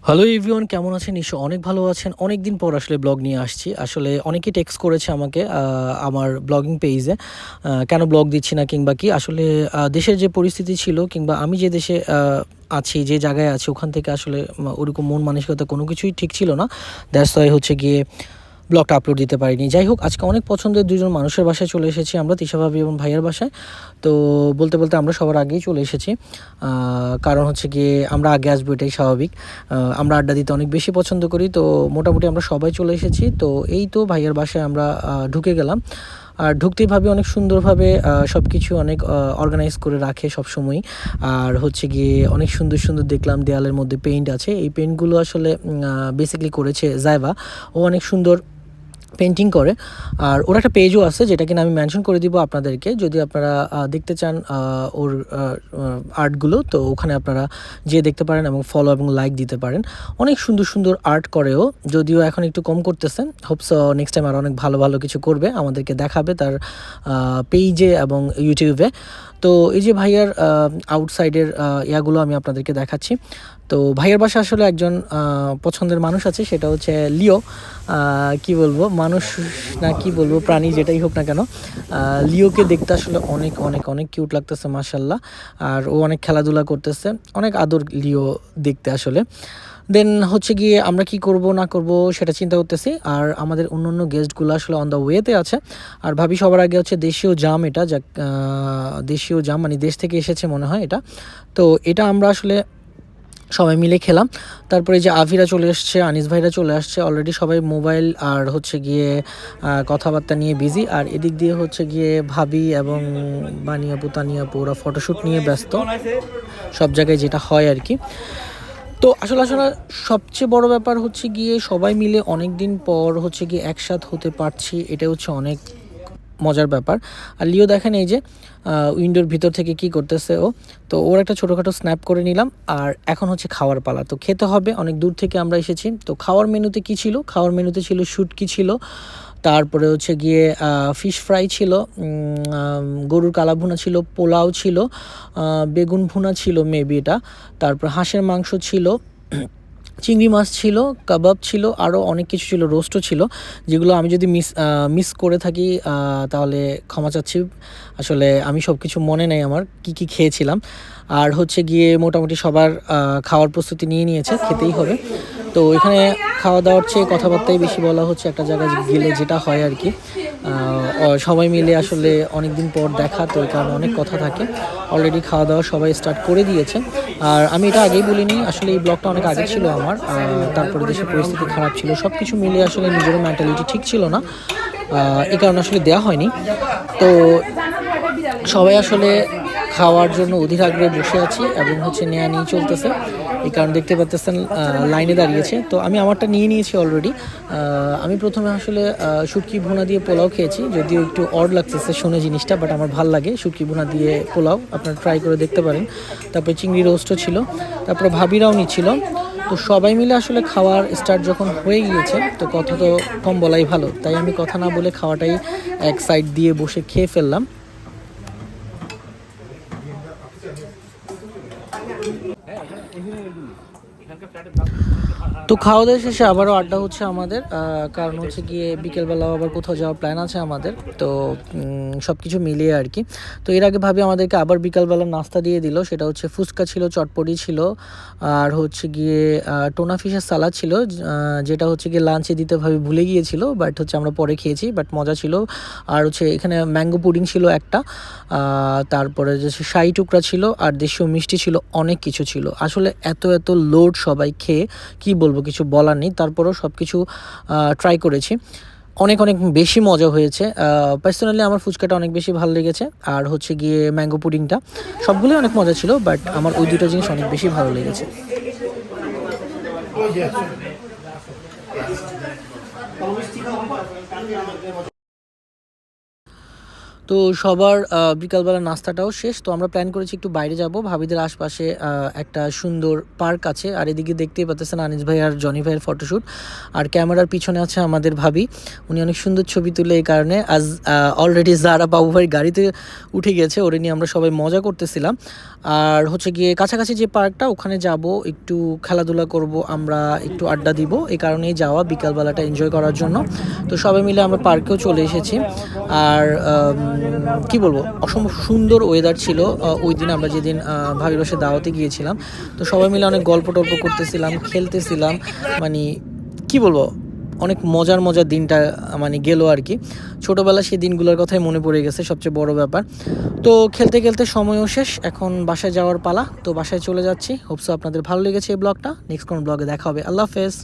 Hello everyone, কেমন আছেন? নিশ্চয়ই অনেক ভালো আছেন। অনেক দিন পর আসলে ব্লগ নিয়ে আসছি। আসলে অনেকেই টেক্সট করেছে আমাকে আমার ব্লগিং পেজে। কেন ব্লগ দিচ্ছি না কিংবা কি? আসলে দেশের যে পরিস্থিতি ছিল কিংবা আমি যে দেশে আছি, যে জায়গায় আছি ওখান থেকে আসলে ওরকম মন মানসিকতা কোনো কিছুই ঠিক ছিল না। দ্যাটস ওয়াই হচ্ছে গিয়ে ব্লগটা আপলোড দিতে পারিনি। যাই হোক, আজকে অনেক পছন্দের ২ জন মানুষের বাসায় চলে এসেছি আমরা, তিশা ভাবি এবং ভাইয়ার বাসায়। তো বলতে আমরা সবার আগেই চলে এসেছি। কারণ হচ্ছে গিয়ে আমরা আগে আসবো, এটাই স্বাভাবিক। আমরা আড্ডা দিতে অনেক বেশি পছন্দ করি। তো মোটামুটি আমরা সবাই চলে এসেছি। তো এই তো ভাইয়ার বাসায় আমরা ঢুকে গেলাম। আর ঢুকতেই ভাবে অনেক সুন্দরভাবে সব কিছু অনেক অর্গানাইজ করে রাখে সবসময়ই। আর হচ্ছে গিয়ে অনেক সুন্দর দেখলাম দেয়ালের মধ্যে পেইন্ট আছে। এই পেইন্টগুলো আসলে বেসিক্যালি করেছে জাইবা। ও অনেক সুন্দর পেন্টিং করে। আর ওর একটা পেজও আছে, যেটা কিনা আমি মেনশন করে দিব আপনাদেরকে, যদি আপনারা দেখতে চান ওর আর্টগুলো। তো ওখানে আপনারা যেয়ে দেখতে পারেন এবং ফলো এবং লাইক দিতে পারেন। অনেক সুন্দর আর্ট করেও, যদিও এখন একটু কম করতেছে। হোপস নেক্সট টাইম আর অনেক ভালো কিছু করবে, আমাদেরকে দেখাবে তার পেজে এবং ইউটিউবে। তো এই যে ভাইয়ার আউটসাইডের ইয়াগুলো আমি আপনাদেরকে দেখাচ্ছি। তো ভাইয়ের বাসা আসলে একজন পছন্দের মানুষ আছে, সেটা হচ্ছে লিও। কি বলবো, মানুষ না কি বলবো, প্রাণী যেটাই হোক না কেন, লিওকে দেখতে আসলে অনেক কিউট লাগতেছে মাশাল্লাহ। আর ও অনেক খেলাধুলা করতেছে, অনেক আদর লিও দেখতে আসলে। দেন হচ্ছে গিয়ে আমরা কি করব না করব সেটা চিন্তা করতেছি। আর আমাদের অন্য গেস্টগুলো আসলে অন দ্য ওয়েতে আছে। আর ভাবি সবার আগে হচ্ছে দেশীয় জাম, এটা যা দেশীয় জাম মানে দেশ থেকে এসেছে মনে হয় এটা। তো এটা আমরা আসলে সবাই মিলে খেলাম। তারপরে যে আভিরা চলে এসছে, আনিস ভাইরা চলে আসছে, অলরেডি সবাই মোবাইল আর হচ্ছে গিয়ে কথাবার্তা নিয়ে বিজি। আর এদিক দিয়ে হচ্ছে গিয়ে ভাবি এবং বানিয়াপু তানিয়াপু ওরা ফটোশ্যুট নিয়ে ব্যস্ত, সব জায়গায় যেটা হয় আর কি। তো আসলে সবচেয়ে বড় ব্যাপার হচ্ছে গিয়ে সবাই মিলে অনেক দিন পর হচ্ছে গিয়ে একসাথ হতে পারছি, এটা হচ্ছে অনেক মজার ব্যাপার। আর লিও দেখেন এই যে উইন্ডোর ভিতর থেকে কি করতেছে ও। তো ওর একটা ছোটোখাটো স্ন্যাপ করে নিলাম। আর এখন হচ্ছে খাওয়ার পালা, তো খেতে হবে, অনেক দূর থেকে আমরা এসেছি। তো খাওয়ার মেনুতে কি ছিল? খাওয়ার মেনুতে ছিল শুটকি ছিল, তারপরে হচ্ছে গিয়ে ফিশ ফ্রাই ছিল, গরুর কালা ভুনা ছিল, পোলাও ছিল, বেগুন ভুনা ছিল মেবি এটা, তারপর হাঁসের মাংস ছিল, চিংড়ি মাছ ছিল, কাবাব ছিল, আরও অনেক কিছু ছিল, রোস্টও ছিল। যেগুলো আমি যদি মিস করে থাকি তাহলে ক্ষমা চাচ্ছি। আসলে আমি সব কিছু মনে নেই আমার কি খেয়েছিলাম। আর হচ্ছে গিয়ে মোটামুটি সবার খাওয়ার প্রস্তুতি নিয়ে নিয়েছে, খেতেই হবে। তো এখানে খাওয়া দাওয়ার চেয়ে কথাবার্তাই বেশি বলা হচ্ছে, একটা জায়গায় গেলে যেটা হয় আর কি। সবাই মিলে আসলে অনেক দিন পর দেখা, তো এই কারণে অনেক কথা থাকে। অলরেডি খাওয়া দাওয়া সবাই স্টার্ট করে দিয়েছে। আর আমি এটা আগেই বলিনি, আসলে এই ব্লগটা অনেক আগে ছিল আমার। তারপরে দেশের পরিস্থিতি খারাপ ছিল, সব কিছু মিলিয়ে আসলে নিজেরও মেন্টালিটি ঠিক ছিল না, এই কারণে আসলে দেওয়া হয়নি। তো সবাই আসলে খাওয়ার জন্য অধীর আগ্রহে বসে আছি এবং হচ্ছে নেওয়া নিয়ে চলতেছে। এই কারণে দেখতে পাচ্ছেন লাইনে দাঁড়িয়েছে। তো আমি আমারটা নিয়ে নিয়েছি অলরেডি। আমি প্রথমে আসলে শুটকি ভুনা দিয়ে পোলাও খেয়েছি, যদিও একটু অড লাগতেছে শুনে জিনিসটা, বাট আমার ভাল লাগে শুটকি ভুনা দিয়ে পোলাও, আপনারা ট্রাই করে দেখতে পারেন। তারপরে চিংড়ি রোস্টও ছিল, তারপরে ভাবিরাও নিচ্ছিল। তো সবাই মিলে আসলে খাওয়ার স্টার্ট যখন হয়ে গিয়েছে, তো কথা তো কম বলাই ভালো, তাই আমি কথা না বলে খাওয়াটাই এক সাইড দিয়ে বসে খেয়ে ফেললাম। তো খাওয়া দাওয়া শেষে আবারও আড্ডা হচ্ছে আমাদের, কারণ হচ্ছে গিয়ে বিকেলবেলাও আবার কোথাও যাওয়ার প্ল্যান আছে আমাদের। তো সব কিছু মিলিয়ে আর কি। তো এর আগে ভাবি আমাদেরকে আবার বিকালবেলা নাস্তা দিয়ে দিল, সেটা হচ্ছে ফুচকা ছিল, চটপটি ছিল, আর হচ্ছে গিয়ে টোনা ফিশের সালাদ ছিল, যেটা হচ্ছে গিয়ে লাঞ্চে দিতে ভাবি ভুলে গিয়েছিল, বাট হচ্ছে আমরা পরে খেয়েছি, বাট মজা ছিল। আর হচ্ছে এখানে ম্যাঙ্গো পুডিং ছিল একটা, তারপরে যে শাহি টুকরা ছিল, আর দেশীয় মিষ্টি ছিল, অনেক কিছু ছিল। আসলে এত লোড সবাই খেয়ে কি বলবো, কিছু বলার নেই। তারপরেও সব কিছু ট্রাই করেছি, অনেক বেশি মজা হয়েছে। পার্সোনালি আমার ফুচকাটা অনেক বেশি ভালো লেগেছে, আর হচ্ছে গিয়ে ম্যাঙ্গো পুডিংটা, সবগুলোই অনেক মজা ছিল, বাট আমার ওই দুটো জিনিস অনেক বেশি ভালো লেগেছে। তো সবার বিকালবেলা নাস্তাটাও শেষ। তো আমরা প্ল্যান করেছি একটু বাইরে যাব, ভাবিদের আশপাশে একটা সুন্দর পার্ক আছে। আর এদিকে দেখতেই পাচ্ছেন আনিস ভাই আর জনি ভাইয়ের ফটোশ্যুট। আর ক্যামেরার পিছনে আছে আমাদের ভাবি, উনি অনেক সুন্দর ছবি তুলে। এই কারণে আজ অলরেডি যারা বাবু ভাই গাড়িতে উঠে গেছে, ওরে নিয়ে আমরা সবাই মজা করতেছিলাম। আর হচ্ছে গিয়ে কাছাকাছি যে পার্কটা, ওখানে যাব, একটু খেলাধুলা করব, আমরা একটু আড্ডা দিব, এই কারণেই যাওয়া বিকালবেলাটা এনজয় করার জন্য। তো সবাই মিলে আমরা পার্কেও চলে এসেছি। আর কি বলবো, অসম্ভব সুন্দর ওয়েদার ছিল ওই দিন, আমরা যেদিন ভাবির বাসায় দাওয়াতে গিয়েছিলাম। তো সবাই মিলে অনেক গল্প টল্প করতেছিলাম, খেলতেছিলাম, মানে কি বলবো, অনেক মজার মজার দিনটা মানে গেল আর কি। ছোটোবেলা সেই দিনগুলোর কথাই মনে পড়ে গেছে, সবচেয়ে বড় ব্যাপার। তো খেলতে খেলতে সময়ও শেষ, এখন বাসায় যাওয়ার পালা। তো বাসায় চলে যাচ্ছি। হোপসো আপনাদের ভালো লেগেছে এই ব্লগটা। নেক্সট কোন ব্লগে দেখা হবে। আল্লাহ হাফেজ।